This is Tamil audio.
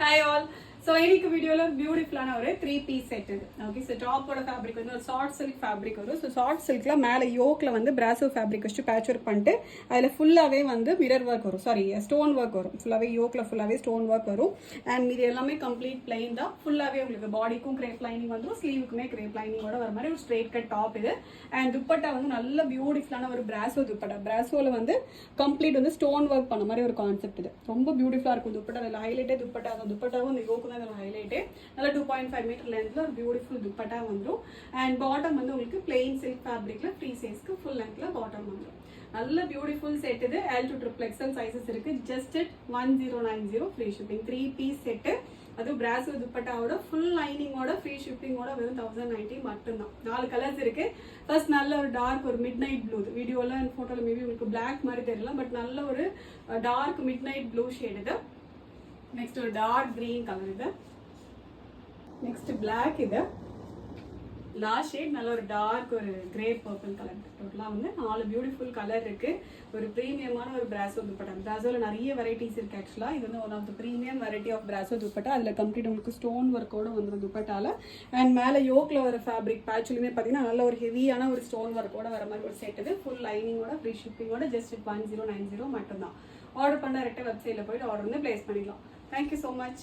Hi all. So இன்னைக்கு வீடியோல பியூட்டிஃபுல்லான ஒரு 3-piece செட் இது. ஓகே, ஸோ டாப்போட ஃபேப்ரிக் வந்து ஒரு ஷார்ட் சில்க் ஃபேப்ரிக் வரும். ஸோ ஷார்ட் சில்க்ல மேலே யோக்ல வந்து பிராசோ ஃபேப்ரிக் வச்சு பேட்ச் ஒர்க் பண்ணிட்டு அதில் ஃபுல்லாகவே வந்து மிரர் ஒர்க் வரும், சாரி ஸ்டோன் ஒர்க் வரும். ஃபுல்லாகவே யோக்ல ஃபுல்லாகவே ஸ்டோன் ஒர்க் வரும். அண்ட் இது எல்லாமே கம்ப்ளீட் பிளைன் தான். ஃபுல்லாகவே உங்களுக்கு பாடிக்கும் கிரேப் லைனிங் வந்துடும், ஸ்லீவுக்குமே கிரேப் லைனிங்கோட வர மாதிரி ஒரு ஸ்ட்ரெயிட் கட் டாப் இது. அண்ட் துப்பட்டா வந்து நல்ல பியூட்டிஃபுல்லான ஒரு பிராசோ துப்பட்டா. பிராசோவில் வந்து கம்ப்ளீட் வந்து ஸ்டோன் ஒர்க் பண்ண மாதிரி ஒரு கான்செப்ட் இது. ரொம்ப பியூட்டிஃபுல்லாக இருக்கும் துப்பட்டா. அதில் ஹைலைட்டே துப்பட்டா. அந்த துப்பட்டாவும் இந்த யோக்கு தான் அதில் ஹைலைட்டே. நல்லா 2.5 மீட்டர் லென்த்ல ஒரு பியூட்டிஃபுல் துப்பட்டா வந்துடும். அண்ட் பாட்டம் வந்து உங்களுக்கு பிளெயின் சில்க் ஃபேப்ரிக்ல ஃப்ரீ சைஸ்க்கு ஃபுல் லென்த்ல பாட்டம் வந்துடும். நல்ல பியூட்டிஃபுல் செட் இது. L to XXL சைஸஸ் இருக்கு. Just 1090 free shipping. 3-piece set. அது பிராசோ துப்பட்டாவோட ஃபுல் லைனிங்கோட ஃப்ரீ ஷிப்பிங்கோட வெறும் 1090 மட்டும்தான். 4 கலர்ஸ் இருக்கு. ஃபர்ஸ்ட் நல்ல ஒரு டார்க் ஒரு மிட் நைட் ப்ளூ. வீடியோல அண்ட் ஃபோட்டோல மேபி உங்களுக்கு பிளாக் மாதிரி தெரியல, பட் நல்ல ஒரு dark midnight blue shade இது. நெக்ஸ்ட் ஒரு டார்க் கிரீன் கலர் இது. நெக்ஸ்ட் பிளாக் இது. லாஸ்ட் ஷேட் நல்ல ஒரு டார்க் ஒரு கிரே பர்பிள் கலர். டோட்டலாக வந்து 4 பியூட்டிஃபுல் கலர் இருக்கு. ஒரு ப்ரீமியமான ஒரு பிராசோ துப்பட்டா. பிராசோவில் நிறைய வெரைட்டிஸ் இருக்கு. ஆக்சுவலாக இது வந்து one of the premium variety of brasso dupatta. அதில் கம்ப்ளீட் உங்களுக்கு ஸ்டோன் ஒர்க்கோட வந்துடும் துப்பட்டால. அண்ட் மேலே யோக்கில் ஒரு ஃபேப்ரிக் பேட்ச்லையுமே பார்த்தீங்கன்னா நல்ல ஒரு ஹெவியான ஒரு ஸ்டோன் ஒர்க்கோட வர மாதிரி ஒரு செட் இது. ஃபுல் லைனிங்கோட ஃப்ரீ ஷிப்பிங்கோட ஜஸ்ட் 1090 மட்டும்தான். ஆர்டர் பண்ண டேரெக்டாக வெப்சைட்டில் போயிட்டு ஆர்டர் வந்து பிளேஸ் பண்ணிக்கலாம். Thank you so much.